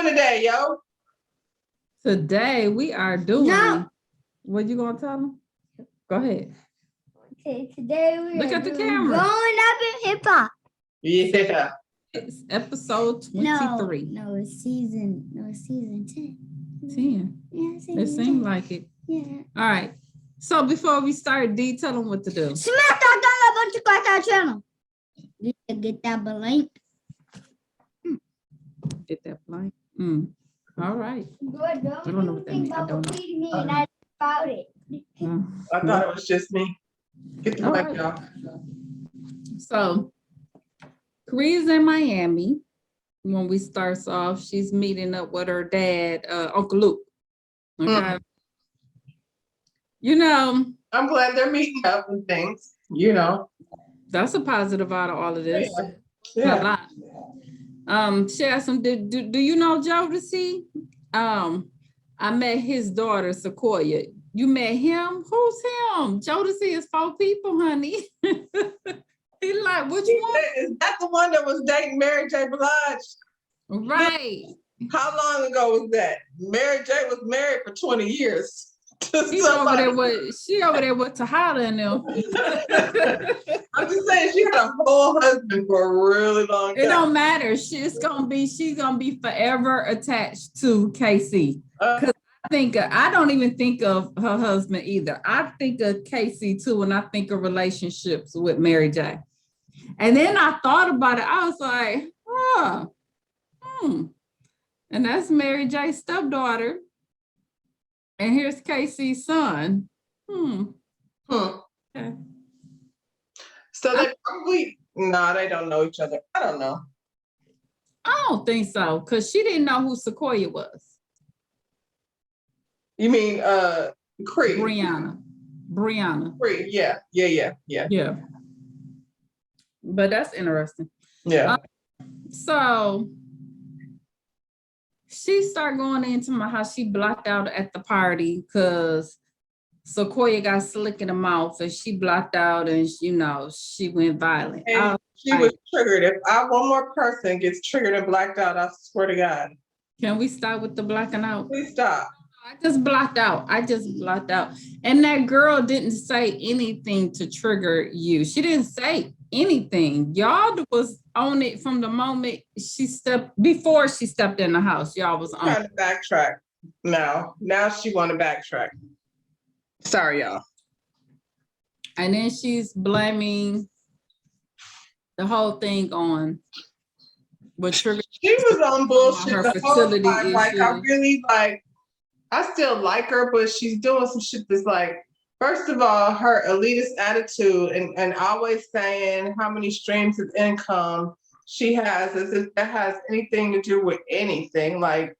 doing today, yo? Today we are doing. What you gonna tell them? Go ahead. Okay, today we Look are at the doing camera. Growing up in hip hop. Yeah. It's episode 23. No, it's season 10. 10. Yeah, It season seemed 10. like it. Yeah. All right. So before we start, D, tell them what to do. Smash that button to subscribe to our channel. You can get that blank. Get that blank. All right. Good, I don't know what that means. I don't know. Me and I about it. I thought it was just me. Get the All mic, right. y'all. So Korea's in Miami. When we starts off, she's meeting up with her dad, Uncle Luke. Okay. You know, I'm glad they're meeting up and things, you know. that's a positive out of all of this. Yeah. A lot. She asked him, do you know Jodeci? I met his daughter, Sequoia. You met him? Who's him? Jodeci is 4 people, honey. He like, which one? Is that the one that was dating Mary J. Blige? Right. How long ago was that? Mary J. was married for 20 years. She over there with Tahada and them. I'm just saying she had a whole husband for a really long time. It don't matter. She's gonna be forever attached to Casey. I don't even think of her husband either. I think of Casey too, and I think of relationships with Mary J. And then I thought about it. I was like, and that's Mary J's stepdaughter. And here's Casey's son. Okay. So they probably they don't know each other. I don't know. I don't think so, because she didn't know who Sequoia was. You mean Cree? Brianna. Cree, yeah. But that's interesting. Yeah. So she started going into how she blocked out at the party because Sequoia got slick in the mouth and she blocked out and she went violent. And she was triggered. If one more person gets triggered and blacked out, I swear to God. Can we start with the blacking out? Please stop. I just blocked out. And that girl didn't say anything to trigger you. She didn't say anything. Y'all was on it from the moment before she stepped in the house. Y'all was on trying to backtrack now. Now she want to backtrack. Sorry, y'all. And then she's blaming the whole thing on what triggered. She was on bullshit her the whole fertility time. Like, I issue. really I still like her, but she's doing some shit that's like, first of all, her elitist attitude and always saying how many streams of income she has, as if that has anything to do with anything. Like,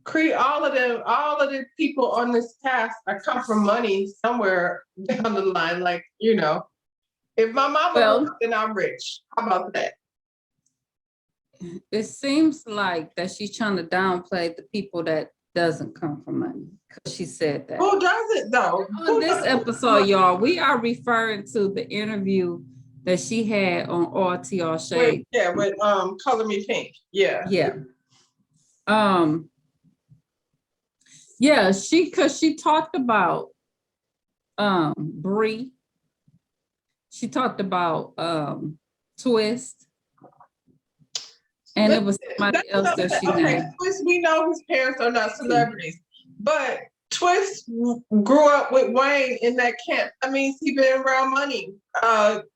all of the people on this cast come from money somewhere down the line. Like, if my mama was, then I'm rich. How about that? It seems like that she's trying to downplay the people that doesn't come from money, because she said that. Who doesn't though? On this episode, y'all, we are referring to the interview that she had on RTR Shade. With Color Me Pink. Yeah. Because she talked about Bree. She talked about Twist. And it was somebody else that she named. Twist, we know his parents are not celebrities, but Twist grew up with Wayne in that camp. That means he been around money.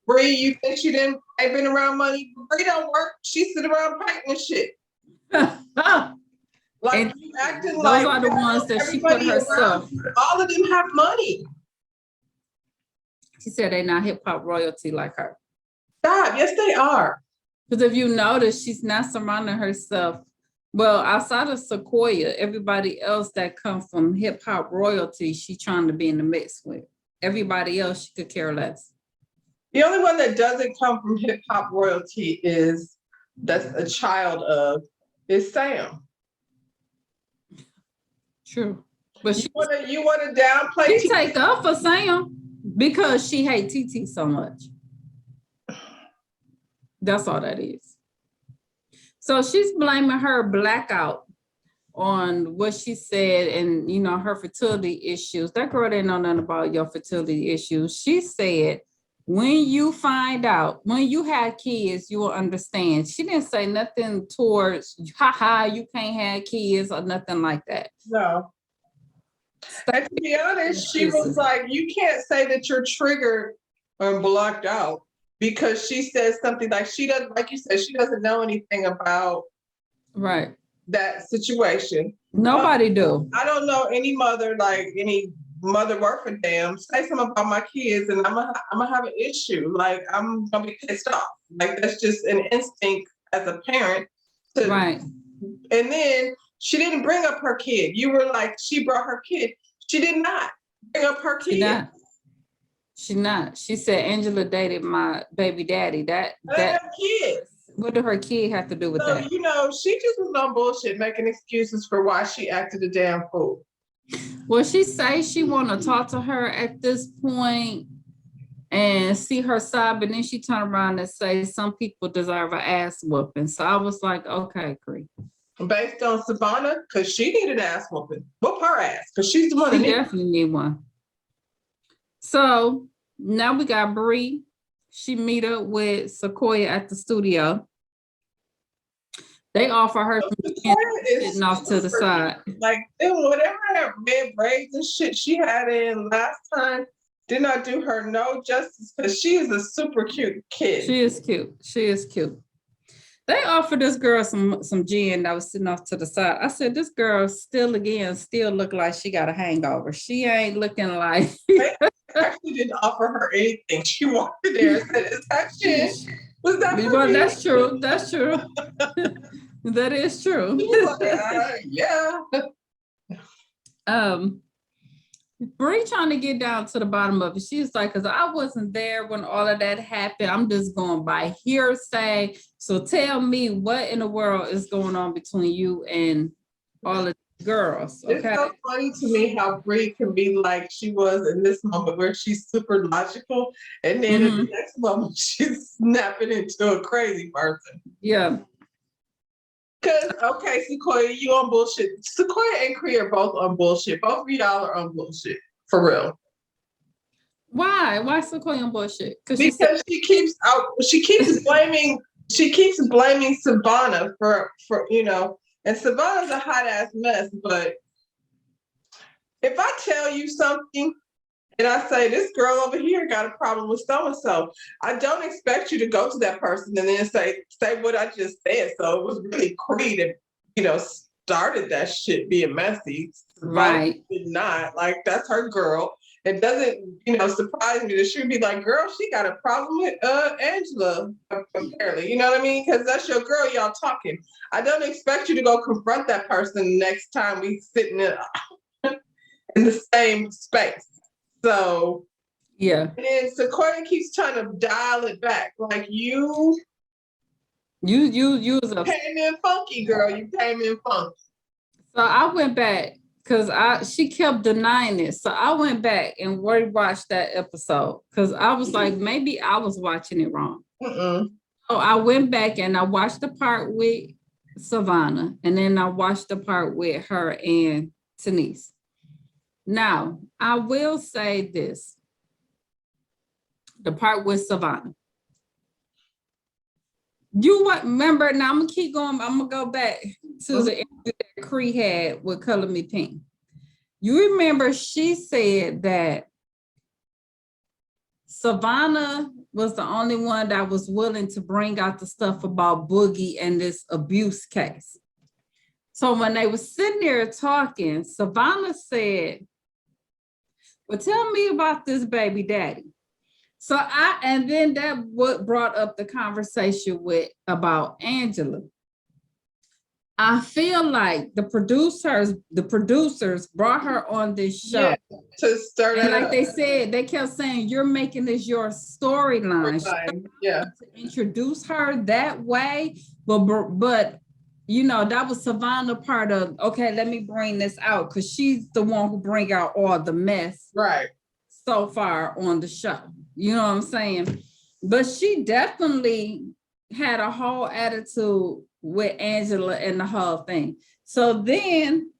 Bree, you think she didn't ain't been around money? Bree don't work. She sit around painting and shit. Like, and you acting those like are the ones that she put herself. All of them have money. She said they're not hip hop royalty like her. Stop. Yes, they are. Because if you notice, she's not surrounding herself. Well, outside of Sequoia, everybody else that comes from hip hop royalty, she's trying to be in the mix with. Everybody else, she could care less. The only one that doesn't come from hip hop royalty that's a child of is Sam. True. But you want to downplay. She take up for Sam because she hates TT so much. That's all that is. So she's blaming her blackout on what she said and, you know, her fertility issues. That girl didn't know nothing about your fertility issues. She said, when you find out, when you have kids, you will understand. She didn't say nothing towards, haha, you can't have kids or nothing like that. No. And to be honest, she was like, you can't say that you're triggered or blocked out because she says something like she doesn't, like you said, she doesn't know anything about Right. that situation. Nobody do. I don't know any mother, like any mother worth a damn, say something about my kids and I'm gonna have an issue. Like I'm gonna be pissed off. Like that's just an instinct as a parent. Right. And then she didn't bring up her kid. You were like, she brought her kid. She did not bring up her kid. She not. She said Angela dated my baby daddy. That kid. What did her kid have to do with that? You know, she just was on bullshit, making excuses for why she acted a damn fool. Well, she say she want to talk to her at this point and see her side, but then she turned around and say some people deserve an ass whooping. So I was like, okay, Cree. Based on Savannah, because she needed an ass whooping. Whoop her ass, because she's the one that definitely need one. So now we got Bree. She meet up with Sequoia at the studio. They offer her some sitting off to the side. Like whatever that red braids and shit she had in last time did not do her no justice because she is a super cute kid. She is cute. She is cute. They offered this girl some gin that was sitting off to the side. I said, this girl still look like she got a hangover. She ain't looking like. They actually didn't offer her anything. She walked in there and said, is that shit? Was that for well, me? That's true. That's true. That is true. Like, yeah. Bree trying to get down to the bottom of it. She's like, because I wasn't there when all of that happened. I'm just going by hearsay. So tell me what in the world is going on between you and all of the girls. Okay. It's so funny to me how Bree can be like she was in this moment where she's super logical, and then in the next moment she's snapping into a crazy person. Yeah. Because, okay, Sequoia, you on bullshit. Sequoia and Cree are both on bullshit. Both of y'all are on bullshit. For real. Why? Why Sequoia on bullshit? Because she keeps blaming Savannah for you know, and Savannah's a hot ass mess, but if I tell you something and I say this girl over here got a problem with so-and-so, I don't expect you to go to that person and then say what I just said. So it was really Cree that, you know, started that shit being messy. Right. Did not. Like, that's her girl. It doesn't, you know, surprise me that she'd be like, girl, she got a problem with Angela, apparently. You know what I mean? Because that's your girl, y'all talking. I don't expect you to go confront that person next time we sitting in the same space. So yeah. And then Sequoia keeps trying to dial it back. Like you was came in funky, girl. You came in funky. So I went back because she kept denying it. So I went back and rewatched that episode because I was like, maybe I was watching it wrong. So I went back and I watched the part with Savannah, and then I watched the part with her and Denise. Now, I will say this. The part with Savannah. You remember, now I'm gonna keep going, I'm gonna go back to the interview that Cree had with Color Me Pink. You remember she said that Savannah was the only one that was willing to bring out the stuff about Boogie and this abuse case. So when they were sitting there talking, Savannah said, well, tell me about this baby daddy. So and then that what brought up the conversation about Angela. I feel like the producers brought her on this show to start and like they said, they kept saying, you're making this your storyline. Yeah. To introduce her that way, but you know, that was Savannah part of, okay, let me bring this out because she's the one who bring out all the mess so far on the show. You know what I'm saying? But she definitely had a whole attitude with Angela and the whole thing. So then,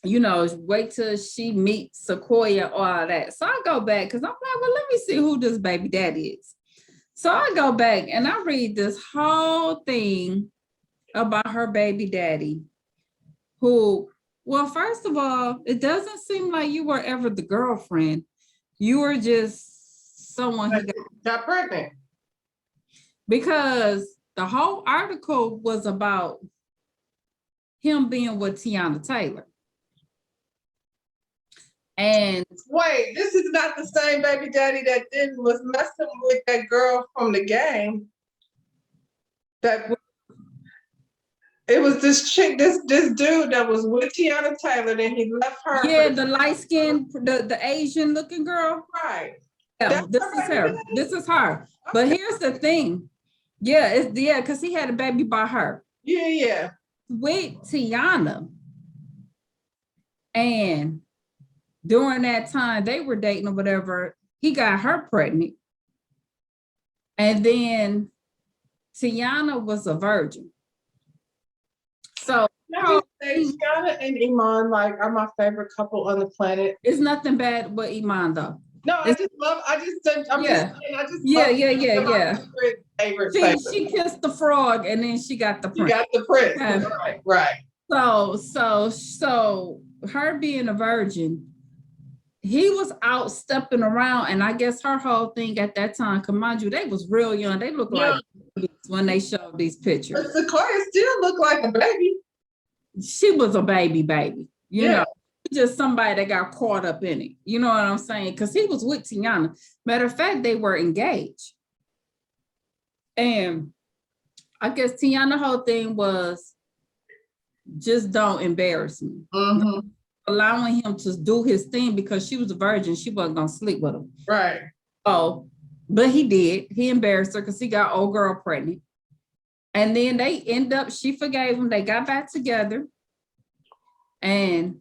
wait till she meets Sequoia, all that. So I go back because I'm like, well, let me see who this baby daddy is. So I go back and I read this whole thing about her baby daddy, who, well, first of all, it doesn't seem like you were ever the girlfriend. You were just someone he got pregnant. Because the whole article was about him being with Tiana Taylor. And wait, this is not the same baby daddy that was messing with that girl from the game. That it was this chick, this dude that was with Tiana Taylor, then he left her. Yeah, the light skinned, the Asian looking girl. Right. Yeah, this is her. This is her. Okay. But here's the thing. Yeah, because he had a baby by her. Yeah. With Tiana. And during that time they were dating or whatever, he got her pregnant. And then Tiana was a virgin. So Tiana and Iman are my favorite couple on the planet. It's nothing bad with Iman though. No, I just love favorite. She kissed the frog and then she got the prince. You got the prince. Right. So her being a virgin, he was out stepping around, and I guess her whole thing at that time, come on you, they was real young. They looked like when they showed these pictures. But Sequoia still looked like a baby. She was a baby, you know. Just somebody that got caught up in it. You know what I'm saying? Because he was with Tiana. Matter of fact, they were engaged. And I guess Tiana's whole thing was just don't embarrass me. Mm-hmm. Allowing him to do his thing because she was a virgin. She wasn't going to sleep with him. Right. Oh, but he did. He embarrassed her because he got old girl pregnant. And then she forgave him. They got back together. And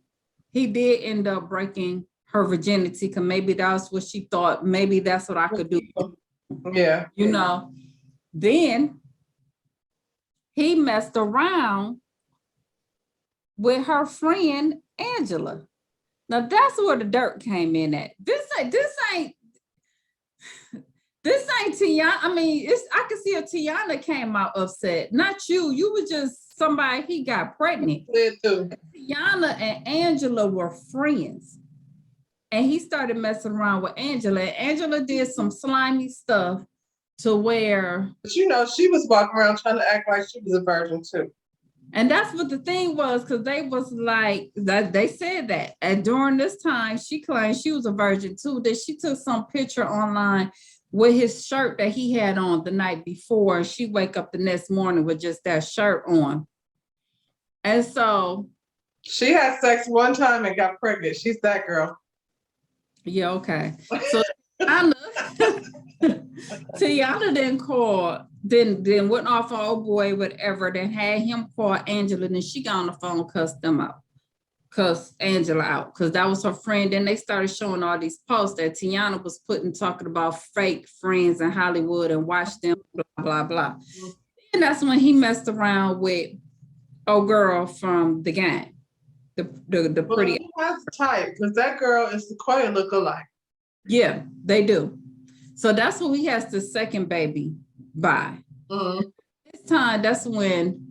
he did end up breaking her virginity because maybe that's what she thought. Maybe that's what I could do. Yeah. You know, then he messed around with her friend Angela. Now that's where the dirt came in at. This ain't Tiana. I mean, I can see if Tiana came out upset. Not you. You were just somebody he got pregnant. Tiana and Angela were friends. And he started messing around with Angela. And Angela did some slimy stuff to where... But she was walking around trying to act like she was a virgin too. And that's what the thing was, because they was like, they said that. And during this time, she claimed she was a virgin too, that she took some picture online with his shirt that he had on the night before. And she wake up the next morning with just that shirt on. And so... She had sex one time and got pregnant. She's that girl. Yeah, okay. So Tiana then called, then went off her old boy, whatever, then had him call Angela, then she got on the phone, cussed Angela out, because that was her friend. Then they started showing all these posts that Tiana was talking about fake friends in Hollywood and watch them, blah, blah, blah. And that's when he messed around with old girl from the gang. The pretty. That's tight, because that girl is Sequoia look-alike. Yeah, they do. So that's when he has the second baby by. Mm-hmm. This time, that's when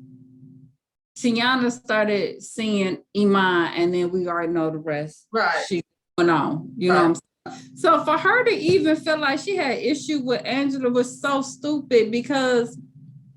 Tiana started seeing Iman, and then we already know the rest. Right. She went on, you know what I'm saying? So for her to even feel like she had issue with Angela was so stupid, because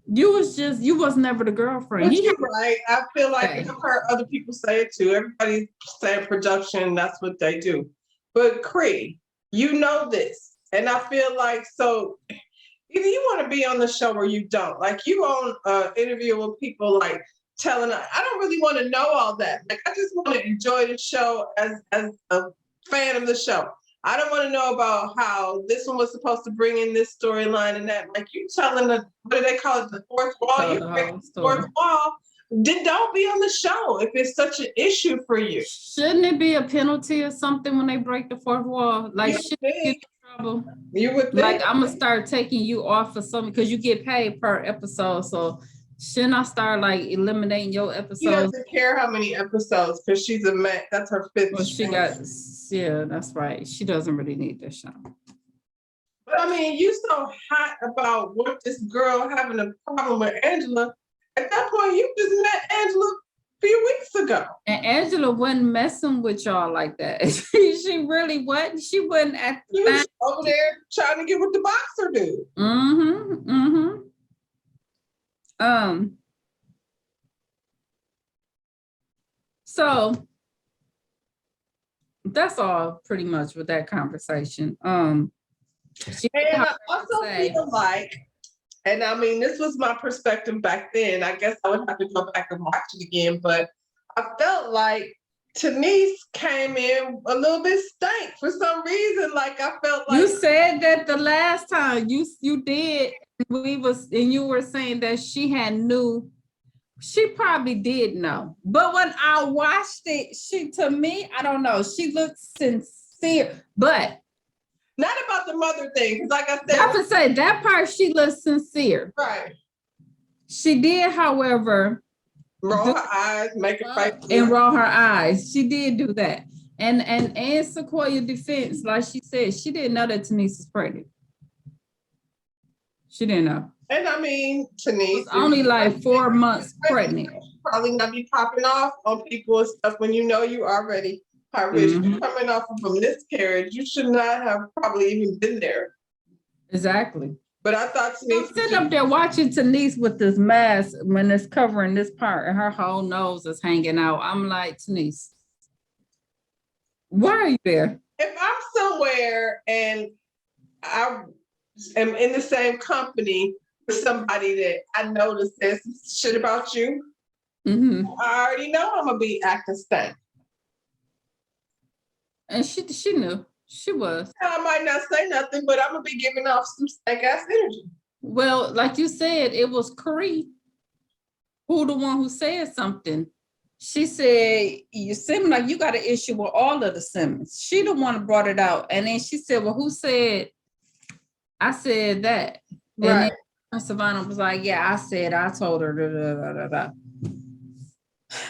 you was never the girlfriend. You're right. I feel like I've heard other people say it too. Everybody say production, that's what they do. But Cree, you know this. And I feel like, so either you want to be on the show or you don't. Like, you on an interview with people like telling us, I don't really want to know all that. Like, I just want to enjoy the show as a fan of the show. I don't want to know about how this one was supposed to bring in this storyline and that. Like, you telling what do they call it? The fourth wall. You break the fourth wall. Then don't be on the show if it's such an issue for you. Shouldn't it be a penalty or something when they break the fourth wall? Like, should you get in trouble? You would think. Like, I'm gonna start taking you off for something because you get paid per episode. So Shouldn't I start like eliminating your She episodes? doesn't care how many episodes because she's a man. That's her fifth. Well, she got, yeah, that's right. She doesn't really need this show. But I mean, you so hot about what this girl having a problem with Angela. At that point, you just met Angela a few weeks ago. And Angela wasn't messing with y'all like that. She really wasn't. She wasn't at She the was over there trying to get with the boxer dude. So that's all pretty much with that conversation. She And I also feel like, and I mean, this was my perspective back then. I guess I would have to go back and watch it again, but I felt like Denise came in a little bit stank for some reason. Like I felt like you said that the last time you did, and you were saying that she probably did know. But when I watched it, to me, I don't know, she looked sincere, but not about the mother thing, because like I said, I have to say that part she looked sincere. Right. She did, however, roll her eyes, make her face, and roll her eyes. She did do that. And Sequoia defense, like she said, she didn't know that Denise was pregnant. She didn't know. And I mean, Denise was only like 4 months pregnant. Probably not be popping off on people and stuff when you know you already are rich. Coming off of a miscarriage, you should not have probably even been there. Exactly. But I thought Denise, I'm sitting up there watching Denise with this mask when it's covering this part and her whole nose is hanging out. I'm like, Denise, why are you there? If I'm somewhere and I am in the same company with somebody that I know that says shit about you, I already know I'm gonna be acting stank. And she knew. She was. I might not say nothing, but I'm gonna be giving off some stank ass energy. Well, like you said, it was Cree who the one who said something. She said, you seem like you got an issue with all of the Simmons. She the one who brought it out. And then she said, well, who said? I said that. Right. And then Savannah was like, yeah, I told her. Da, da, da, da.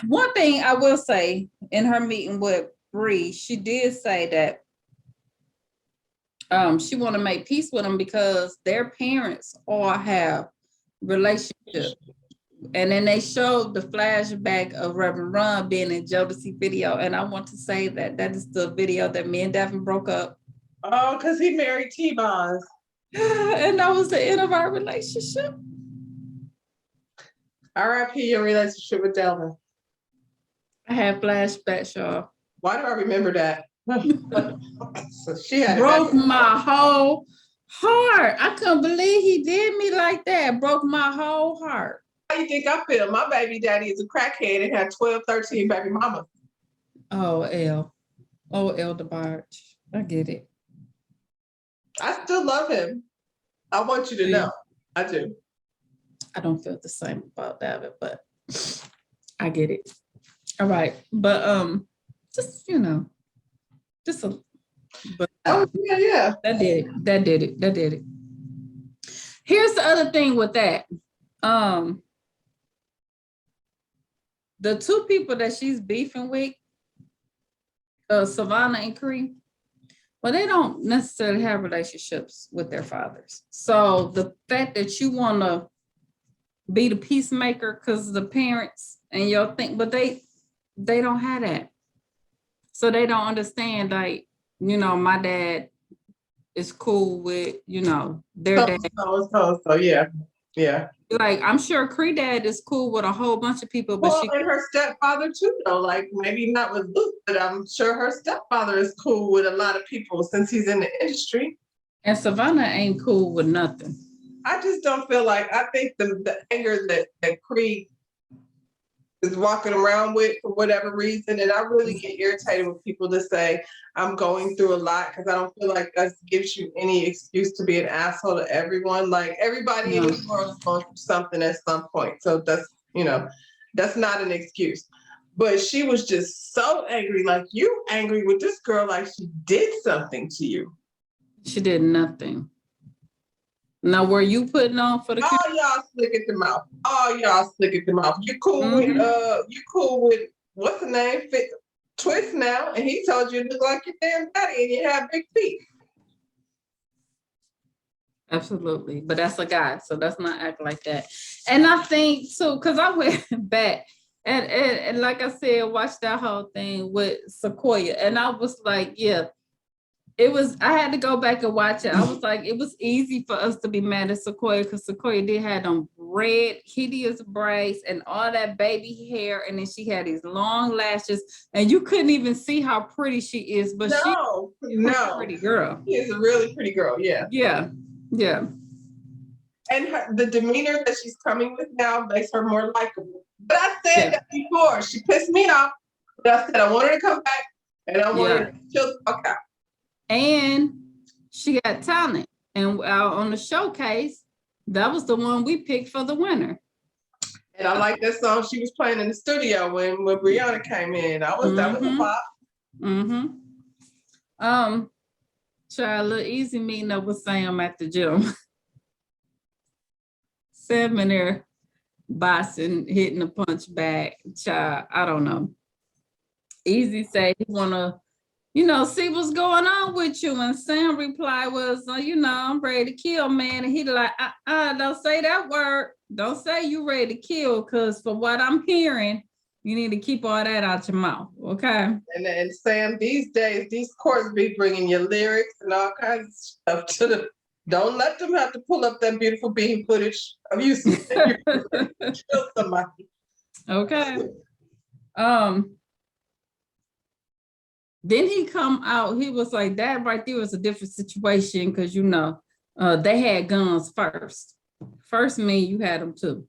One thing I will say in her meeting with Bree, she did say that she want to make peace with them because their parents all have relationships. And then they showed the flashback of Reverend Ron being in Jodeci video. And I want to say that is the video that me and Davin broke up. Oh, because he married T-Boz. And that was the end of our relationship. R.I.P. your relationship with Delvin. I had flashbacks, y'all. Why do I remember that? So she had broke my whole heart. I couldn't believe he did me like that. Broke my whole heart. How you think I feel? My baby daddy is a crackhead and had 12, 13 baby mamas. Oh, Elder Barge. I get it. I still love him. I want you to know. I do. I don't feel the same about David, but I get it. All right. But just, just a but yeah. That did it. Here's the other thing with that. The two people that she's beefing with, Savannah and Cree, well, they don't necessarily have relationships with their fathers. So the fact that you want to be the peacemaker because the parents and your thing, but they don't have that. So they don't understand, like, my dad is cool with, their dad. So yeah. Like, I'm sure Cree dad is cool with a whole bunch of people, but and her stepfather too, though. Like, maybe not with Luke, but I'm sure her stepfather is cool with a lot of people since he's in the industry. And Savannah ain't cool with nothing. I just don't feel like, I think the anger that Cree is walking around with for whatever reason, and I really get irritated with people that say I'm going through a lot, because I don't feel like that gives you any excuse to be an asshole to everyone. Like, everybody in the world is going through something at some point, so that's not an excuse. But she was just so angry, like, you angry with this girl like she did something to you. She did nothing. Now, were you putting on for the All y'all slick at the mouth. All y'all slick at the mouth. You cool with you cool with what's the name? Twist now, and he told you to look like your damn daddy and you have big feet. Absolutely, but that's a guy, so let's not act like that. And I think so because I went back and like I said, watched that whole thing with Sequoia, and I was like, yeah, it was. I had to go back and watch it. I was like, it was easy for us to be mad at Sequoia because Sequoia did have them red, hideous braids and all that baby hair, and then she had these long lashes, and you couldn't even see how pretty she is. But she's a pretty girl. She is a really pretty girl. Yeah. Yeah. Yeah. And the demeanor that she's coming with now makes her more likable. But I said that before. She pissed me off. But I said I want her to come back and I want her to chill the fuck out. And she got talent. And on the showcase, that was the one we picked for the winner. And I like that song she was playing in the studio when Brianna came in. That was a pop. Try a little easy meeting up with Sam at the gym. Sam in there boxing, hitting a punch bag. Child, I don't know. Easy say he wanna, see what's going on with you. And Sam reply was, I'm ready to kill, man. And he like, don't say that word. Don't say you ready to kill, because from what I'm hearing, you need to keep all that out your mouth, okay? And Sam, these days, these courts be bringing your lyrics and all kinds of stuff to the. Don't let them have to pull up that beautiful beam footage of you kill somebody. Okay. Then he come out. He was like, that right there was a different situation because they had guns first. First, you had them too.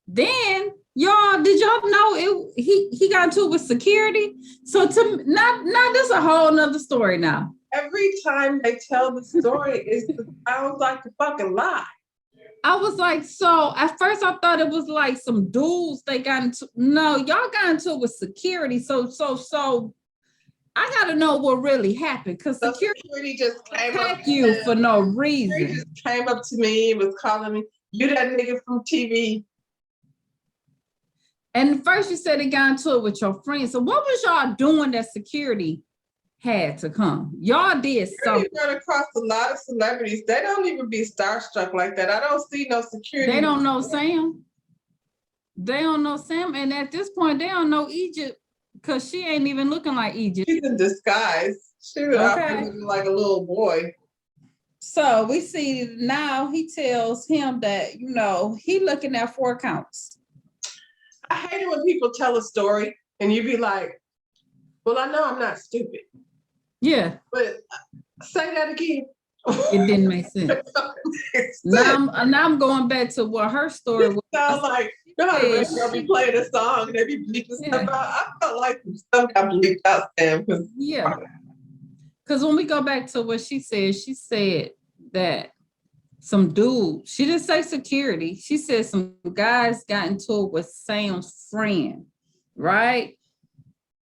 Then. Y'all, did y'all know he got into it with security? So now this is a whole nother story now. Every time they tell the story, it sounds like a fucking lie. I was like, so at first I thought it was like some dudes they got into. No, y'all got into it with security. So I gotta know what really happened because security just came up to you for no reason. He just came up to me and was calling me, "You that nigga from TV." And first you said it got into it with your friends. So what was y'all doing that security had to come? Y'all did something. You run across a lot of celebrities. They don't even be starstruck like that. I don't see no security. They don't know Sam. They don't know Sam. And at this point, they don't know Egypt because she ain't even looking like Egypt. She's in disguise. She was out there looking like a little boy. So we see now he tells him that, he looking at 4 counts. I hate it when people tell a story and you be like, well, I know I'm not stupid. Yeah. But say that again. It didn't make sense. Now I'm going back to what her story was. Sound like, they'll be playing a song and they be bleeping stuff out. I felt like stuff got bleeped out, Sam. Yeah. Because when we go back to what she said that some dude, she didn't say security. She said some guys got into it with Sam's friend, right?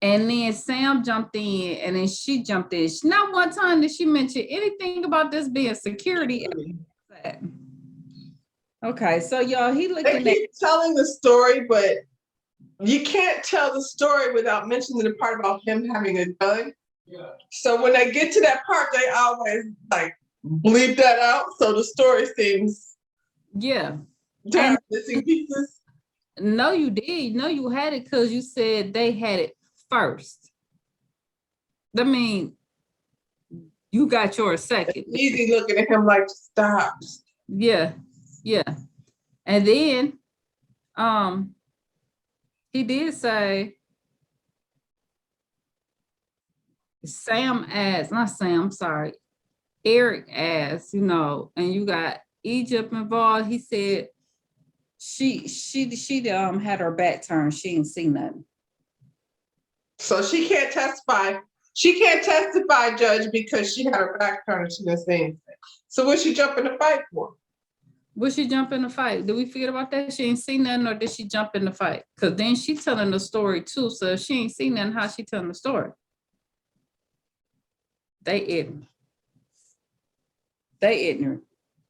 And then Sam jumped in and then she jumped in. Not one time did she mention anything about this being security. Okay, so y'all, he looking they keep telling the story, but you can't tell the story without mentioning the part about him having a gun. Yeah. So when they get to that part, they always like bleep that out, so the story seems missing pieces. No, you did. No, you had it because you said they had it first. I mean, you got yours second. It's easy looking at him like, stop. Yeah. And then he did say Eric asked, and you got Egypt involved. He said she had her back turned. She didn't see nothing. So she can't testify. She can't testify, Judge, because she had her back turned. She didn't see anything. So what's she jump in the fight for? Would she jump in the fight? Did we forget about that? She ain't seen nothing, or did she jump in the fight? Because then she telling the story too. So if she ain't seen nothing, how she telling the story? They ignorant.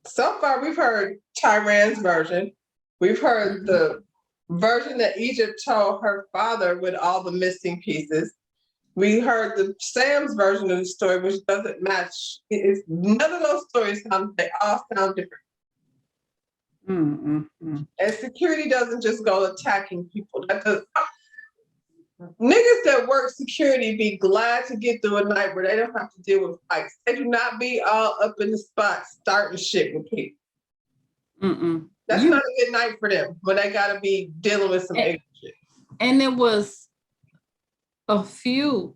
So far, we've heard Tyran's version. We've heard the version that Egypt told her father with all the missing pieces. We heard the Sam's version of the story, which doesn't match. It's none of those stories sound. They all sound different. And security doesn't just go attacking people. That does, niggas that work security be glad to get through a night where they don't have to deal with fights. They do not be all up in the spot starting shit with people. That's not a good night for them when they gotta be dealing with some ignorant shit. And it was a few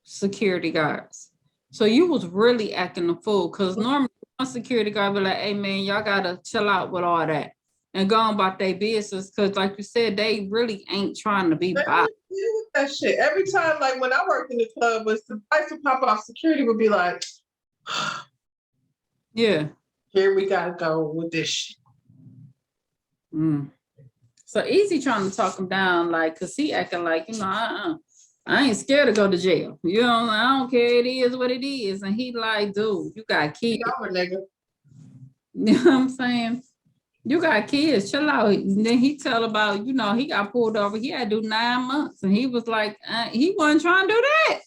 security guards. So you was really acting a fool because normally one security guard be like, hey man, y'all gotta chill out with all that and go on about their business because like you said, they really ain't trying to be bothered. With that shit. Every time, like when I worked in the club, when some fights would pop off, security would be like, yeah. Here we gotta go with this shit. So Easy trying to talk him down, like, cause he acting like, you know, I ain't scared to go to jail. You know, I don't care. It is what it is. And he like, dude, you got kids. Nigga. You know what I'm saying? You got kids, chill out. And then he tell about, you know, he got pulled over. He had to do 9 months. And he was like, he wasn't trying to do that.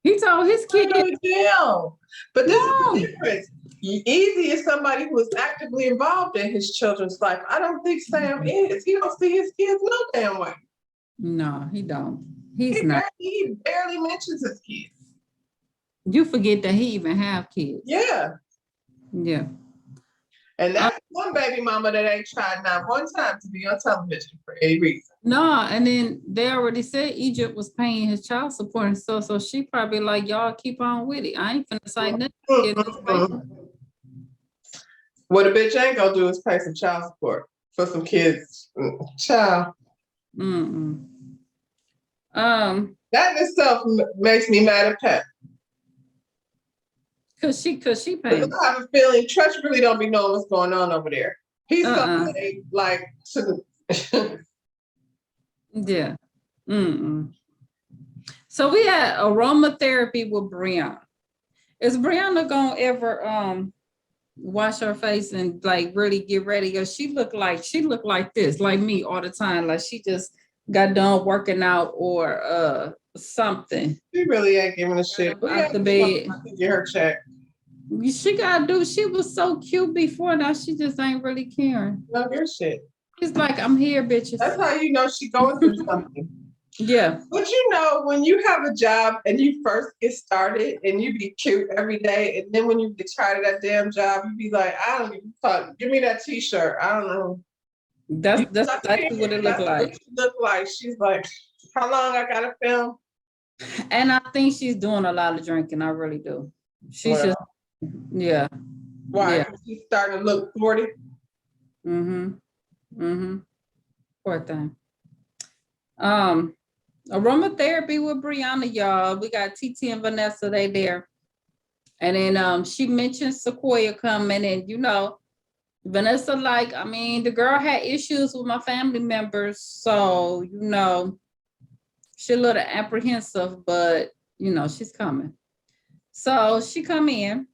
He told his kid. Jail. But this is the difference. Easy is somebody who is actively involved in his children's life. I don't think Sam is. He don't see his kids no damn way. No, he don't. He barely mentions his kids. You forget that he even have kids. Yeah. Yeah. And that's one baby mama that ain't tried not one time to be on television for any reason. No, and then they already said Egypt was paying his child support and stuff, so she probably like, y'all keep on with it. I ain't finna say nothing. What a bitch ain't gonna do is pay some child support for some kids. Child. That in itself makes me mad at Pat. Cause she paid. I have a feeling Tretch really don't be knowing what's going on over there. He's something like yeah. So we had aromatherapy with Brianna. Is Brianna gonna ever wash her face and like really get ready? Cause she looked like this, like me all the time. Like she just got done working out or something. She really ain't giving a shit. Out the bed. Get her check. She gotta do. She was so cute before. Now she just ain't really caring. No, your shit. She's like, I'm here, bitches. That's how you know she going through something. Yeah. But you know, when you have a job and you first get started and you be cute every day, and then when you get tired of that damn job, you be like, I don't give a fuck. Give me that t-shirt. I don't know. That's exactly what it looked like. She's like, how long I gotta film? And I think she's doing a lot of drinking. I really do. She's just, yeah. Why? Yeah. She's starting to look 40. Poor thing. Aromatherapy with Brianna, y'all. We got TT and Vanessa, they there. And then she mentioned Sequoia coming, and you know, Vanessa, like, I mean, the girl had issues with my family members, so you know, she's a little apprehensive, but you know, she's coming. So she come in.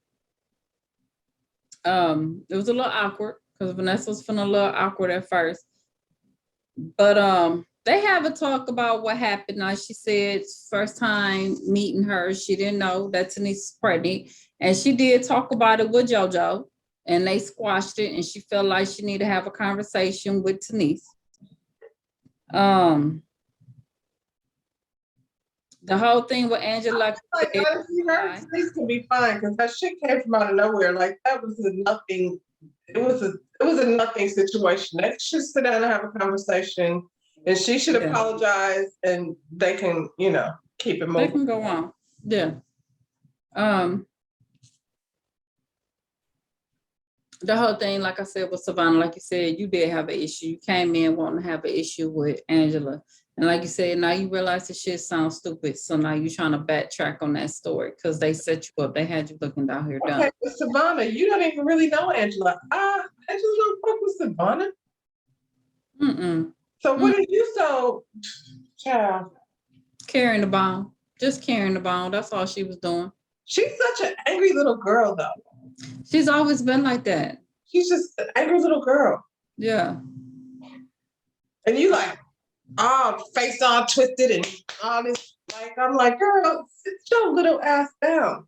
It was a little awkward because Vanessa was feeling a little awkward at first. But they have a talk about what happened. Now she said first time meeting her, she didn't know that Tanise was pregnant. And she did talk about it with JoJo, and they squashed it, and she felt like she needed to have a conversation with Tanise. The whole thing with Angela. Like, honestly, her Tanise can be fine because that shit came from out of nowhere. Like that was a nothing. It was a nothing situation. They should sit down and have a conversation, and she should apologize, and they can, you know, keep it moving. They can go on. Yeah. The whole thing, like I said, with Savannah, like you said, you did have an issue. You came in wanting to have an issue with Angela. And like you said, now you realize the shit sounds stupid. So now you're trying to backtrack on that story because they set you up. They had you looking down here dumb. Okay, but Savannah, you don't even really know Angela. Angela don't fuck with Savannah. So what did you so, child? Carrying the bone. Just carrying the bone. That's all she was doing. She's such an angry little girl, though. She's always been like that. She's just an angry little girl. Yeah. And you like, face all twisted and all this. Like, I'm like, girl, sit your little ass down.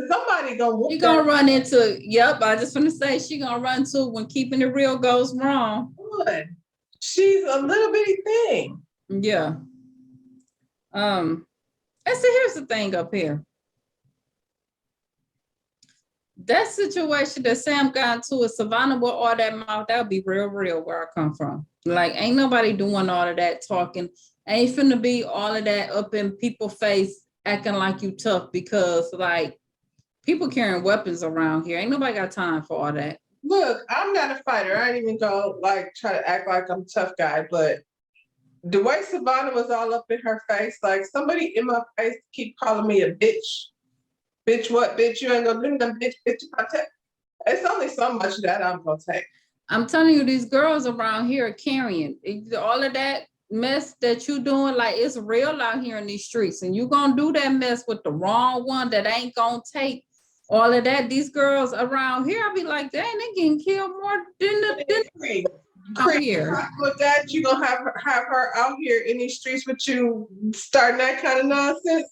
Somebody gonna whoop She that. gonna run into, yep, I just want to say she gonna run to when keeping it real goes wrong. Good. She's a little bitty thing. Yeah. And so here's the thing up here. That situation that Sam got into with Savannah with all that mouth, that'll be real where I come from. Like, ain't nobody doing all of that talking. Ain't finna be all of that up in people's face acting like you tough because like people carrying weapons around here. Ain't nobody got time for all that. Look, I'm not a fighter. I ain't even go like try to act like I'm a tough guy, but the way Savannah was all up in her face, like somebody in my face keep calling me a bitch. Bitch, what? Bitch, you ain't gonna do nothing, bitch, bitch. It's only so much that I'm gonna take. I'm telling you, these girls around here are carrying all of that mess that you doing. Like, it's real out here in these streets, and you gonna do that mess with the wrong one that ain't gonna take all of that. These girls around here, I'll be like, dang, they getting killed more than out here. With that, you gonna have her out here in these streets with you starting that kind of nonsense.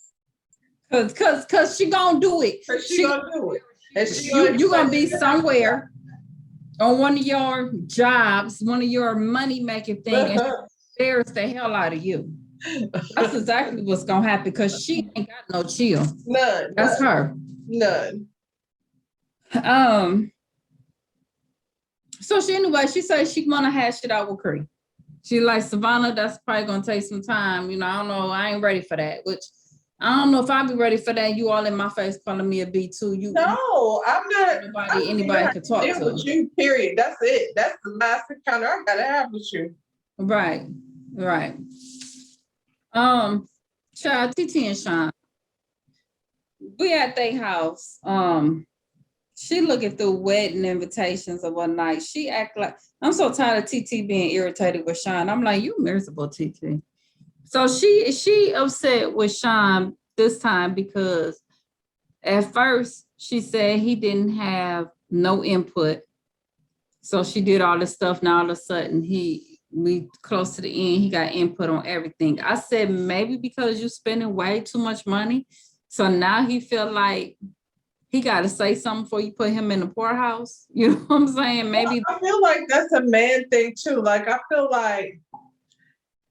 Cause she gonna do it. She gonna do it. And you gonna be somewhere on one of your jobs, one of your money making things, and she scares the hell out of you. That's exactly what's gonna happen because she ain't got no chill. None. That's her. None. So she said she wanna hash it out with Cree. She like, Savannah, that's probably gonna take some time. You know, I don't know. I ain't ready for that. Which I don't know if I'll be ready for that. You all in my face calling me a B2. No, I'm not. Anybody can talk to. With you, period. That's it. That's the last encounter I gotta have with you. Right. Child, TT and Sean, we at their house. She looking through wedding invitations of one night. She act like, I'm so tired of TT being irritated with Sean. I'm like, you miserable, TT. So she upset with Sean this time because at first she said he didn't have no input. So she did all this stuff. Now all of a sudden we close to the end, he got input on everything. I said, maybe because you're spending way too much money. So now he feel like he got to say something before you put him in the poorhouse. You know what I'm saying? Maybe. I feel like that's a man thing too. Like, I feel like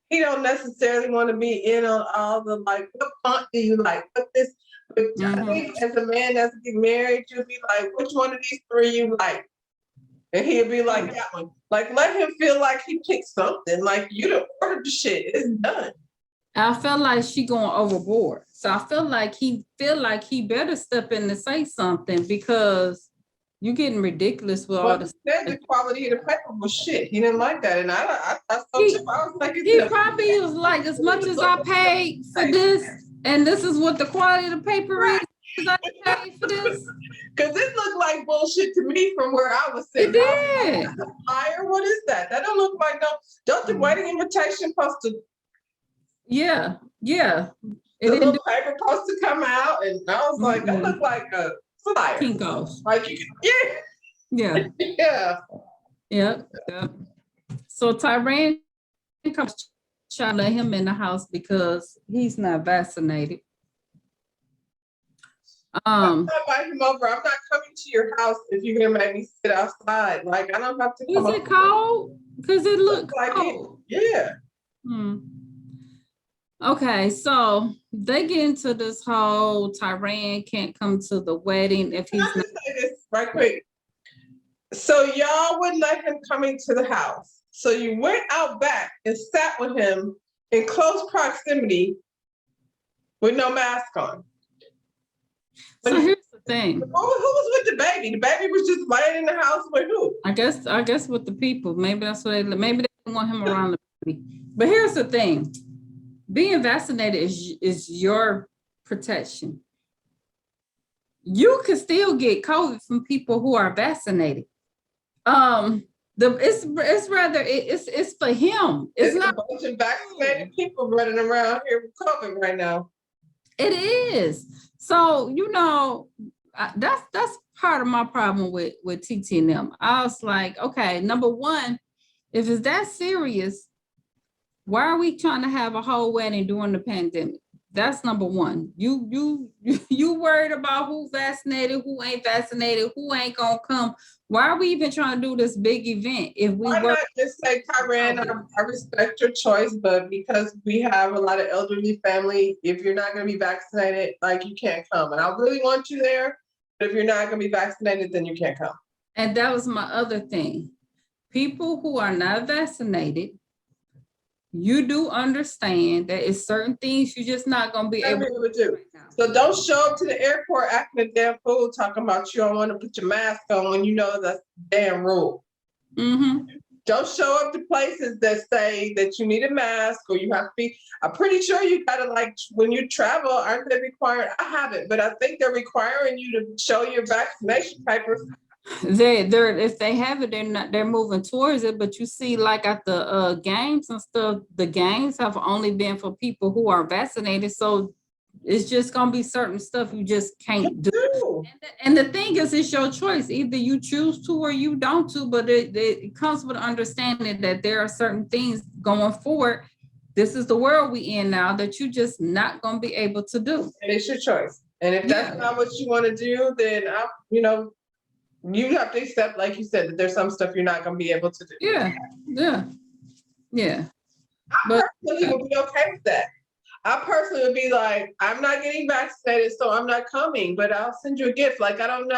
he don't necessarily want to be in on all the, like, what font do you like? What this? But I think as a man that's getting married, you'll be like, which one of these three you like? And he'll be like, that one. Like, let him feel like he picked something. Like, you done ordered the shit. It's done. I felt like she going overboard. So I feel like he better step in to say something because you're getting ridiculous with all this. The quality of the paper was shit. He didn't like that. And I thought so too. I was like, he probably was like, as much as I paid for this, and this is what the quality of the paper is, I paid for this. Because it looked like bullshit to me from where I was sitting. It did. Fire? What is that? That don't look like don't the wedding invitation supposed to? Yeah. The little paper supposed to come out, and I was like, that looked like a flyer. Kinko's. Like you can, Yeah. So Tyran comes trying to let him in the house because he's not vaccinated. I'm not inviting him over. I'm not coming to your house if you're gonna make me sit outside. Like, I don't have to. Is it cold? Because it looks like cold. Yeah. Okay, so they get into this whole Tyran can't come to the wedding if he's not. Say this right quick. So y'all wouldn't let him come into the house. So you went out back and sat with him in close proximity with no mask on. So here's the thing. Who was with the baby? The baby was just laying in the house with who? I guess with the people. Maybe that's what maybe they didn't want him around the baby. But here's the thing. Being vaccinated is your protection. You can still get COVID from people who are vaccinated. It's rather for him. It's not a bunch of vaccinated people running around here with COVID right now. It is. So, that's part of my problem with TT and them. I was like, okay, number one, if it's that serious, why are we trying to have a whole wedding during the pandemic? That's number one. You worried about who vaccinated, who ain't vaccinated, who ain't gonna come. Why are we even trying to do this big event if we Why work? not just say, Kyran, I respect your choice, but because we have a lot of elderly family, if you're not gonna be vaccinated, like you can't come. And I really want you there, but if you're not gonna be vaccinated, then you can't come. And that was my other thing. People who are not vaccinated, you do understand that it's certain things you're just not gonna be able to do. So don't show up to the airport acting a damn fool, talking about you don't want to put your mask on when you know that's the damn rule. Mm-hmm. Don't show up to places that say that you need a mask or you have to be. I'm pretty sure you gotta, like, when you travel, aren't they required? I haven't, but I think they're requiring you to show your vaccination papers. They're if they have it, they're moving towards it. But you see, like at the games and stuff, the games have only been for people who are vaccinated. So it's just gonna be certain stuff you just can't do. And the thing is, it's your choice. Either you choose to or you don't to, but it comes with understanding that there are certain things going forward. This is the world we in now that you just not gonna be able to do. And it's your choice. And if that's not what you want to do, then you have to accept, like you said, that there's some stuff you're not going to be able to do. Yeah. I personally would be okay with that. I personally would be like, I'm not getting vaccinated, so I'm not coming, but I'll send you a gift. Like, I don't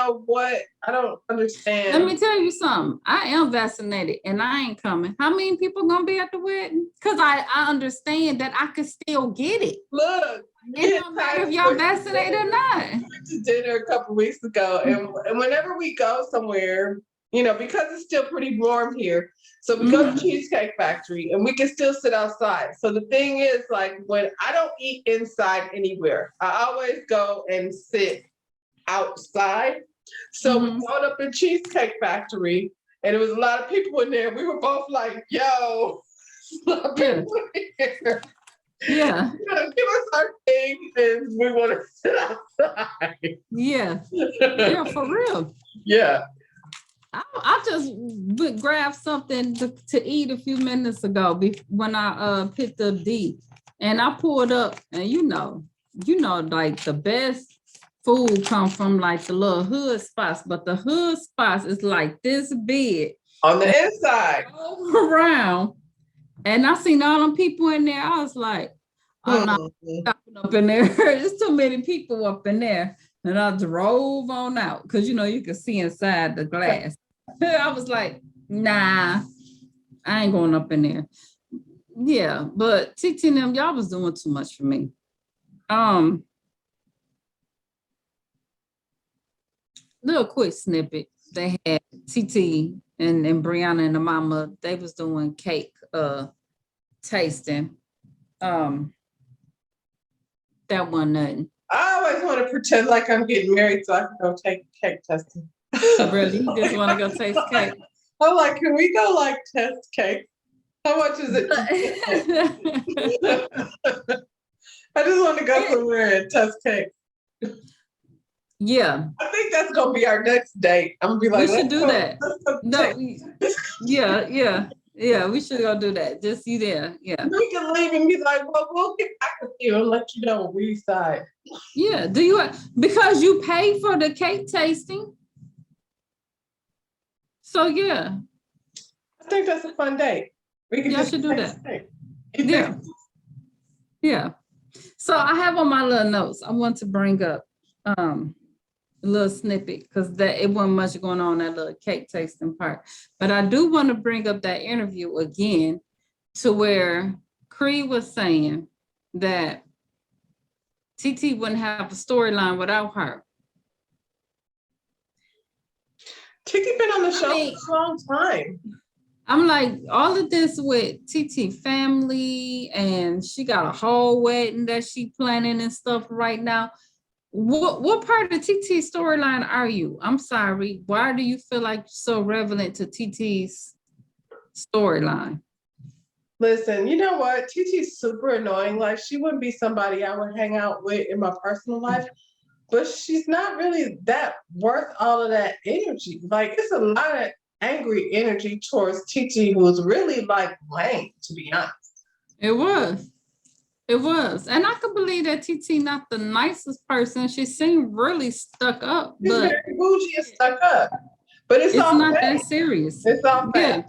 understand. Let me tell you something. I am vaccinated and I ain't coming. How many people gonna be at the wedding? Because I understand that I could still get it. Look, it don't matter if y'all vaccinated or not. We went to dinner a couple weeks ago, and whenever we go somewhere, because it's still pretty warm here, so we go to Cheesecake Factory and we can still sit outside. So the thing is, like, when I don't eat inside anywhere, I always go and sit outside. So we got up in Cheesecake Factory and there was a lot of people in there. We were both like, yo, here. Yeah. Give us our thing and we want to sit outside. Yeah, for real. Yeah. I just grabbed something to eat a few minutes ago when I picked up D, and I pulled up, and like the best food come from like the little hood spots, but the hood spots is like this big on the inside, all around, and I seen all them people in there. I was like, I'm not stopping up in there. There's too many people up in there. And I drove on out because you can see inside the glass. I was like, nah, I ain't going up in there. Yeah, but TT and them, y'all was doing too much for me. Little quick snippet. They had TT and Brianna and the mama, they was doing cake tasting. That wasn't nothing. I always want to pretend like I'm getting married so I can go take cake testing. Really? You just want to go taste cake? I'm like, can we go like test cake? How much is it? I just want to go somewhere and test cake. Yeah. I think that's going to be our next date. I'm going to be like, we should do that. No, yeah, we should go do that. Just you there. Yeah. We can leave and be like, well, we'll get back with you and let you know when we decide. Yeah. Because you pay for the cake tasting. So yeah. I think that's a fun date. We can just should do that. Yeah. Yeah. So I have on my little notes, I want to bring up a little snippet because it wasn't much going on that little cake tasting part. But I do want to bring up that interview again to where Cree was saying that TT wouldn't have a storyline without her. TT been on the show for a long time. I'm like, all of this with TT family, and she got a whole wedding that she planning and stuff right now. What part of TT storyline are you? I'm sorry. Why do you feel like you're so relevant to TT's storyline? Listen, you know what? TT's super annoying. Like, she wouldn't be somebody I would hang out with in my personal life. but she's not really that worth all of that energy. Like it's a lot of angry energy towards TT, who's really like lame, to be honest. It was. It was. And I could believe that TT not the nicest person. She seemed really stuck up, She's but very bougie and stuck up. But it's all not fake. that serious. It's all fake.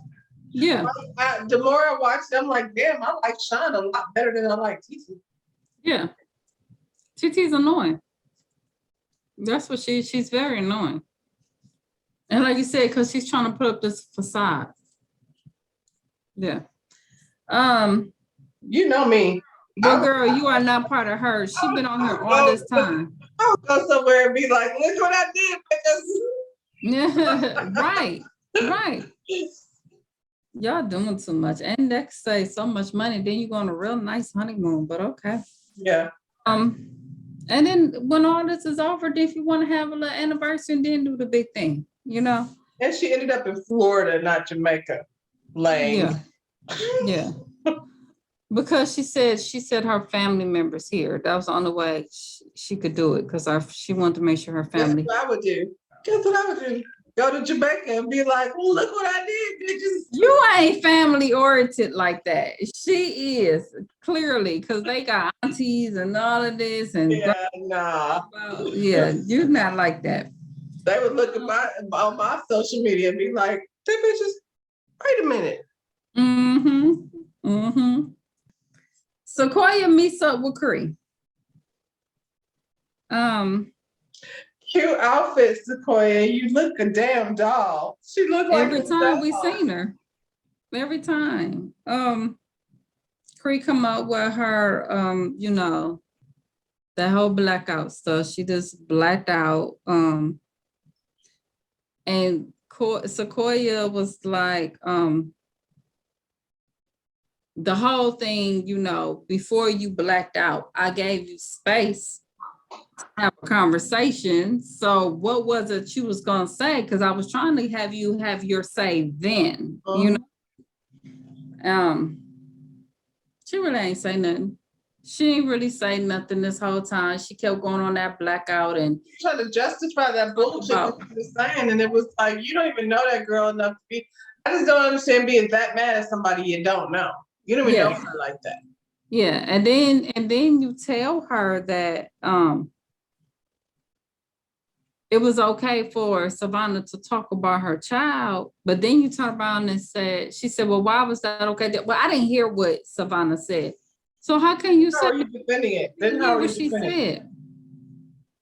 Yeah. The more I watch it, I'm like, damn, I like Sean a lot better than I like TT. Yeah. TT's annoying. That's what she's very annoying. And like you said, because she's trying to put up this facade. Yeah. You know me. But girl, you are not part of her. She's been on here all this time. I'll go somewhere and be like, look what I did. Yeah, right. Y'all doing too much. And next say so much money, then you go on a real nice honeymoon, but okay. Yeah. And then when all this is over, if you want to have a little anniversary and then do the big thing, you know? And she ended up in Florida, not Jamaica. Lame. Yeah. Because she said her family members here. That was the only way she could do it because she wanted to make sure her family. Guess what I would do? Go to Jamaica and be like, oh, look what I did, bitches. You ain't family oriented like that. She is clearly because they got aunties and all of this and you're not like that. They would look at on my social media and be like, "Them bitches, wait a minute." Sequoia meets up with Cree. Cute outfit, Sequoia. You look a damn doll. She looked like every time we seen her. Every time. Cree come up with her, the whole blackout stuff. She just blacked out. And Sequoia was like, the whole thing, before you blacked out, I gave you space to have a conversation. So what was it you was gonna say? Because I was trying to have you have your say then, She really ain't say nothing. She ain't really say nothing this whole time. She kept going on that blackout and trying to justify that bullshit that she was saying. And it was like, you don't even know that girl enough to be. I just don't understand being that mad at somebody you don't know. You don't even know her like that. Yeah, and then you tell her that it was okay for Savannah to talk about her child, but then you turn around and she said, well, why was that okay? Well, I didn't hear what Savannah said. So how can you say defending it? Then how what she said?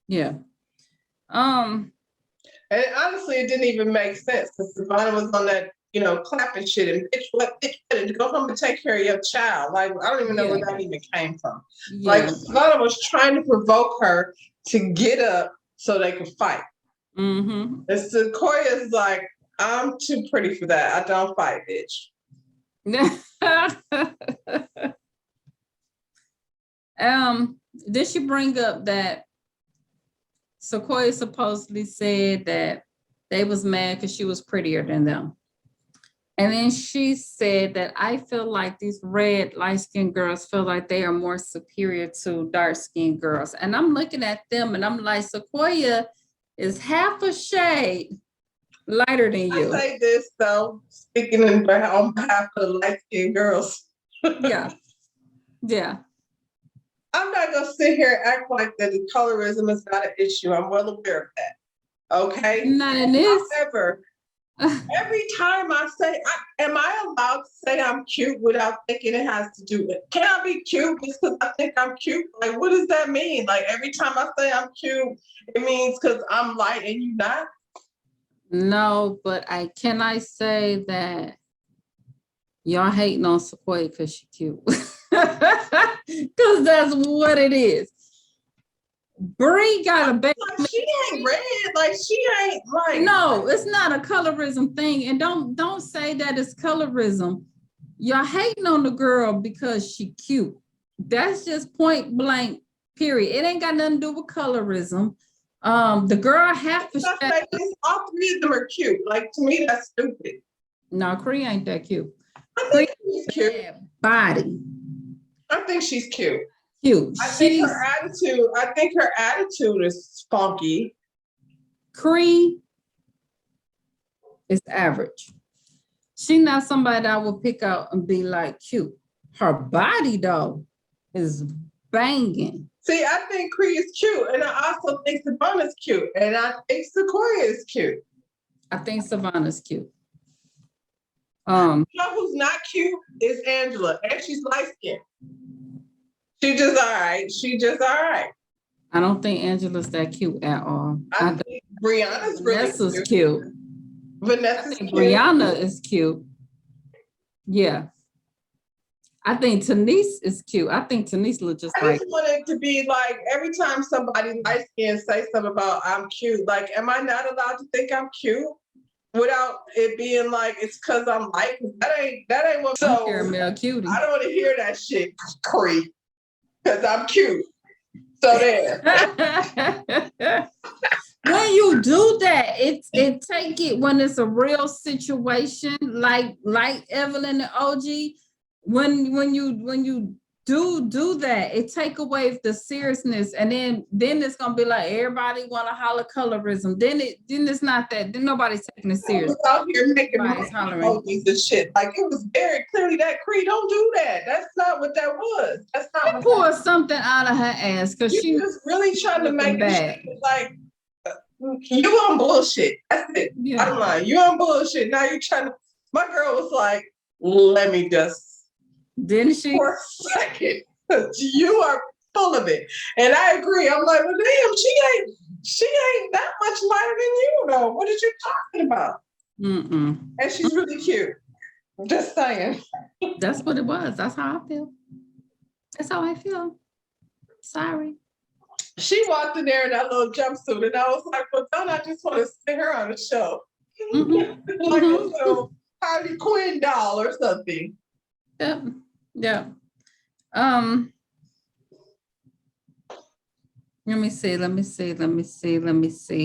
Yeah. And honestly, it didn't even make sense because Savannah was on that, clapping shit and bitch, go home and take care of your child. Like, I don't even know where that even came from. Yeah. Like, Savannah was trying to provoke her to get up so they could fight. And Sequoia's like, I'm too pretty for that. I don't fight, bitch. Did she bring up that Sequoia supposedly said that they was mad because she was prettier than them? And then she said that I feel like these red light-skinned girls feel like they are more superior to dark-skinned girls. And I'm looking at them and I'm like, Sequoia is half a shade lighter than you. I say this though, speaking on behalf of the light-skinned girls. Yeah. I'm not gonna sit here and act like that the colorism is not an issue. I'm well aware of that. Okay. Not in this. However, every time I say, am I allowed to say I'm cute without thinking it has to do with, can I be cute just because I think I'm cute? Like, what does that mean? Like, every time I say I'm cute, it means because I'm light and you not? No, but can I say that y'all hating on Sequoia because she cute? Because that's what it is. Bree got a baby. Like, she ain't red. Like, she ain't like. No, it's not a colorism thing. And don't say that it's colorism. Y'all hating on the girl because she cute. That's just point blank, period. It ain't got nothing to do with colorism. The girl half a shade. All three of them are cute. Like, to me, that's stupid. No, Cree ain't that cute. I think she's cute. Body. I think she's cute. cute. I think her attitude is funky. Cree is average. She not somebody that I would pick out and be like cute. Her body though is banging. See, I think Cree is cute, and I also think Savannah's cute, and I think Sequoia is cute. I think Savannah's cute. You know who's not cute is Angela, and she's light skinned. She just all right. She just all right. I don't think Angela's that cute at all. I think Brianna's Vanessa's really cute. Vanessa's cute. Brianna is cute. Yeah. I think Tanise is cute. I think Tanise looks just I like. just want it to be like every time somebody light skinned say something about I'm cute, like, am I not allowed to think I'm cute without it being like it's because I'm light? That ain't what. So Caramel cutie. I don't want to hear that shit, Cree, because I'm cute. So there. When you do that, it take it when it's a real situation, like Evelyn and OG. When you do that, it take away the seriousness, and then it's gonna be like everybody want to holler colorism. Then it's not that. Then nobody's taking it serious. Out here making emojis and shit. Like it was very clearly that Cree don't do that. That's not what that was. That's not. She poured something out of her ass because she was really trying to make bad. it like you on bullshit. That's it. Yeah. I'm lying. You on bullshit. Now you trying to. My girl was like, let me just. Didn't she? For a second, you are full of it, and I agree. I'm like, well, damn, she ain't that much lighter than you, though. What are you talking about? And she's really cute. Just saying. That's what it was. That's how I feel. That's how I feel. Sorry. She walked in there in that little jumpsuit, and I was like, well, don't I just want to sit her on the show? Like a little Harley Quinn doll or something. Yep. Yeah. Let me see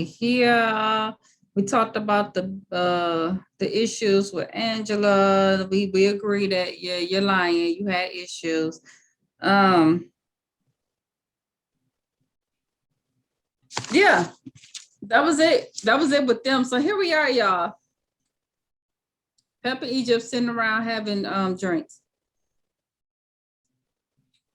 here. We talked about the issues with Angela. We agree that yeah, you're lying. You had issues. Yeah, that was it. That was it with them. So here we are, y'all. Pepper Egypt sitting around having drinks.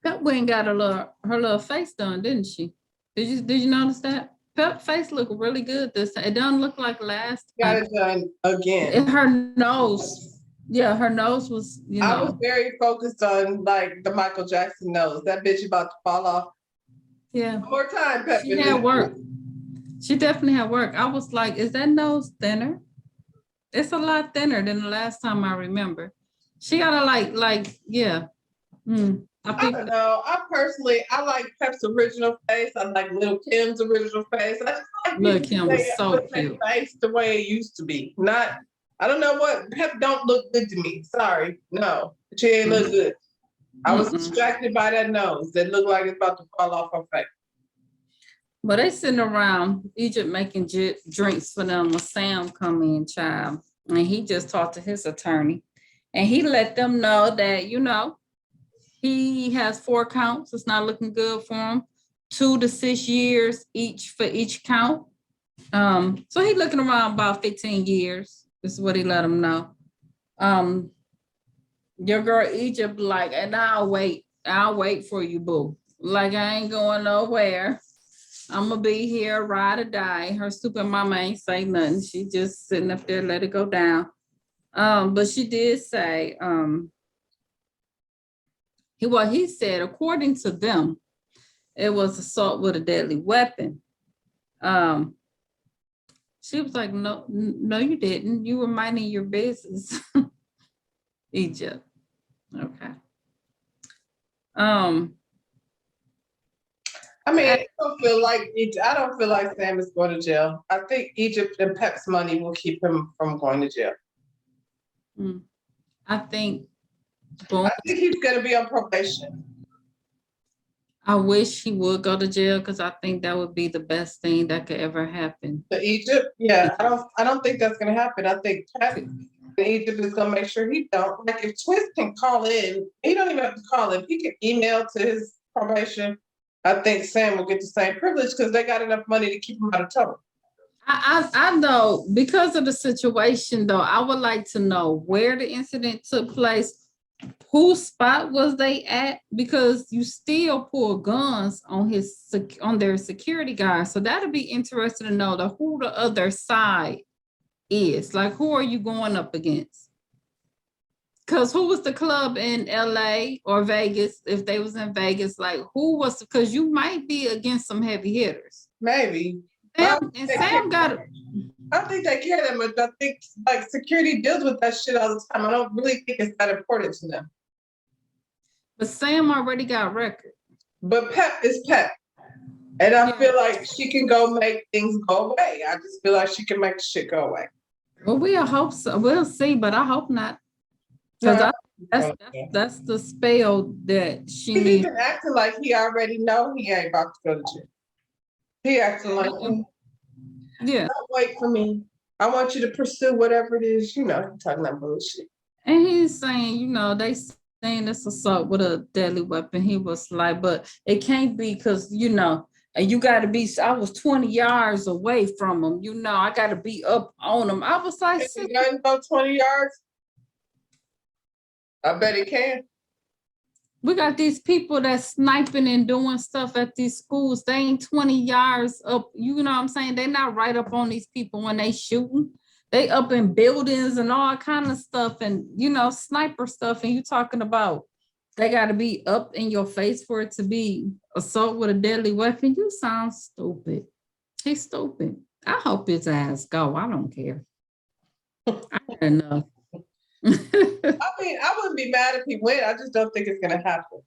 Pep went and got her little face done, didn't she? Did you notice that? Pep face looked really good this time. It doesn't look like last time. Got it done again. Her nose. Yeah, her nose was, I was very focused on like the Michael Jackson nose. That bitch about to fall off. Yeah. One more time, Pep. She had work. She definitely had work. I was like, is that nose thinner? It's a lot thinner than the last time I remember. She got a like, yeah. I don't know. I like Pep's original face. I like Lil' Kim's original face. I just like Lil' Kim was so cute. Face the way it used to be. Not, I don't know what, Pep don't look good to me. Sorry. No, she ain't look good. I was distracted by that nose that looked like it's about to fall off her face. But they sitting around Egypt making drinks for them when Sam come in, child. And he just talked to his attorney. And he let them know that, he has 4 counts. It's not looking good for him. 2 to 6 years each for each count. So he's looking around about 15 years. This is what he let him know. Your girl Egypt like, and I'll wait for you, boo. Like I ain't going nowhere. I'm gonna be here, ride or die. Her stupid mama ain't say nothing. She just sitting up there, let it go down. But she did say, he said, according to them, it was assault with a deadly weapon. She was like, no, you didn't. You were minding your business. Egypt. Okay. I mean, I don't feel like Sam is going to jail. I think Egypt and Pep's money will keep him from going to jail. I think he's going to be on probation. I wish he would go to jail because I think that would be the best thing that could ever happen. To Egypt? Yeah, I don't think that's going to happen. I think Pep in Egypt is going to make sure he don't. Like if Twist can call in, he don't even have to call in. He can email to his probation, I think Sam will get the same privilege because they got enough money to keep him out of trouble. I know because of the situation though, I would like to know where the incident took place, whose spot was they at, because you still pull guns on their security guys. So that'll be interesting to know who the other side is. Like, who are you going up against? Because who was the club in LA or Vegas? If they was in Vegas, like who was, because you might be against some heavy hitters. Maybe. Sam got it. I don't think they care that much. I think like security deals with that shit all the time. I don't really think it's that important to them. But Sam already got record. But Pep is Pep. And I feel like she can go make things go away. I just feel like she can make shit go away. Well, we'll hope so. We'll see, but I hope not. Because that's the spell that she needs. He's even acting like he already know he ain't about to go to jail. He acting like, don't wait for me. I want you to pursue whatever it is, you know, talking that bullshit. And he's saying, they saying this assault with a deadly weapon. He was like, but it can't be because, and you got to be, I was 20 yards away from him, I got to be up on him. I was like, you got go 20 yards? I bet he can. We got these people that's sniping and doing stuff at these schools. They ain't 20 yards up. You know what I'm saying? They're not right up on these people when they shooting. They up in buildings and all kind of stuff and, sniper stuff. And you talking about they got to be up in your face for it to be assault with a deadly weapon. You sound stupid. He's stupid. I hope his ass go. I don't care. I don't know. I mean, I wouldn't be mad if he went. I just don't think it's gonna happen.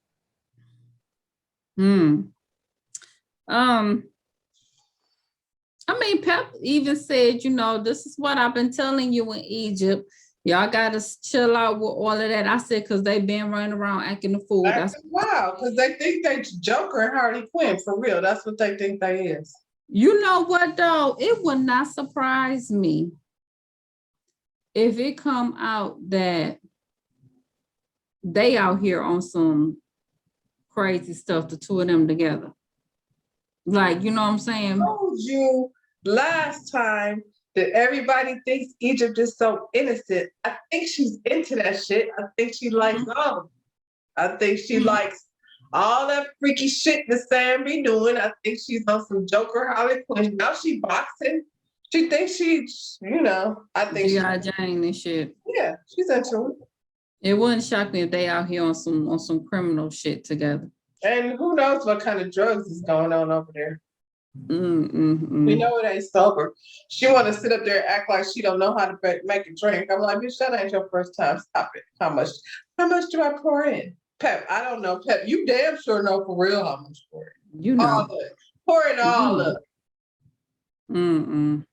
I mean, Pep even said, this is what I've been telling you in Egypt. Y'all gotta chill out with all of that. I said, because they've been running around acting a fool. Wow, because they think they Joker and Harley Quinn for real. That's what they think they is. You know what though? It would not surprise me if it come out that they out here on some crazy stuff, the two of them together. Like, you know what I'm saying? I told you last time that everybody thinks Egypt is so innocent. I think she's into that shit. I think she likes all. I think she likes all that freaky shit that Sam be doing. I think she's on some Joker Harley Quinn. Now she boxing. She thinks she's, I think G.I. Jane and shit. Yeah, she's into it. It wouldn't shock me if they out here on some criminal shit together. And who knows what kind of drugs is going on over there. We know it ain't sober. She want to sit up there and act like she don't know how to make a drink. I'm like, bitch, that ain't your first time. Stop it. How much do I pour in? Pep, I don't know. Pep, you damn sure know for real how much pour in. All of it. Pour in all of it.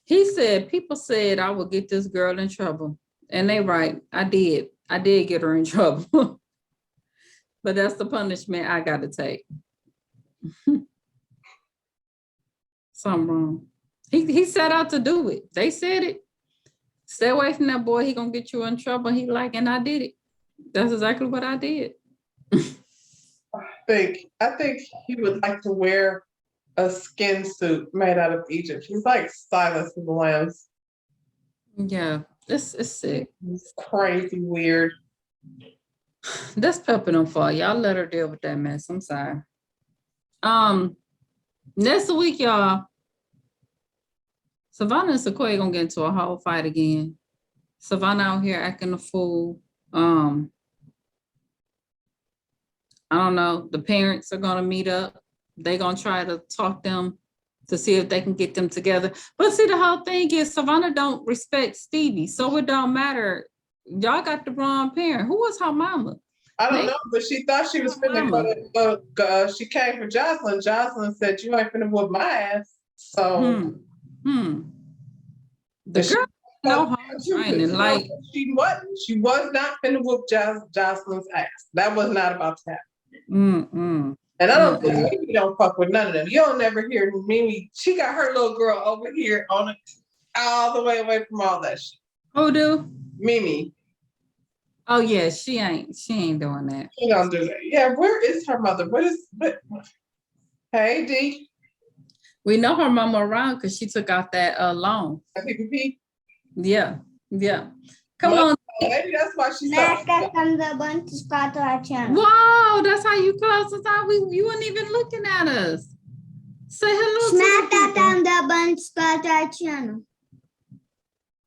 He said, people said I would get this girl in trouble. And they right. I did get her in trouble. But that's the punishment I got to take. Something wrong. He set out to do it. They said it. Stay away from that boy. He gonna get you in trouble. He like, and I did it. That's exactly what I did. I think he would like to wear a skin suit made out of Egypt. He's like Silence of the Lambs. Yeah, it's sick. It's crazy weird. That's Pepper them for y'all. Let her deal with that mess. I'm sorry. Next week, y'all, Savannah and Sequoia gonna get into a whole fight again. Savannah out here acting a fool. I don't know. The parents are gonna meet up. They're gonna try to talk them to see if they can get them together. But see, the whole thing is Savannah don't respect Stevie, so it don't matter. Y'all got the wrong parent. Who was her mama? I don't know, but she thought she was finna go. She came for Jocelyn. Jocelyn said, "You ain't finna whoop my ass." So, the girl no home training. Like she wasn't. She was not finna whoop Jocelyn's ass. That was not about to happen. And I don't think Mimi don't fuck with none of them. You don't never hear Mimi. She got her little girl over here on it, all the way away from all that shit. Who do? Mimi. Oh yeah, she ain't doing that. She don't do that. Yeah, where is her mother? Hey, D, We know her mama around because she took out that loan. PPP. Yeah, yeah. Come Well, on. maybe that's why she's Smash so. that thumbs up button to subscribe to our channel. Wow, that's how you close us out. You weren't even looking at us. Say hello. Smash that To the people. thumbs up button to subscribe to our channel.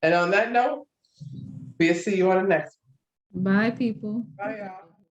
And on that note, we'll see you on the next Bye, people. one. Bye, y'all.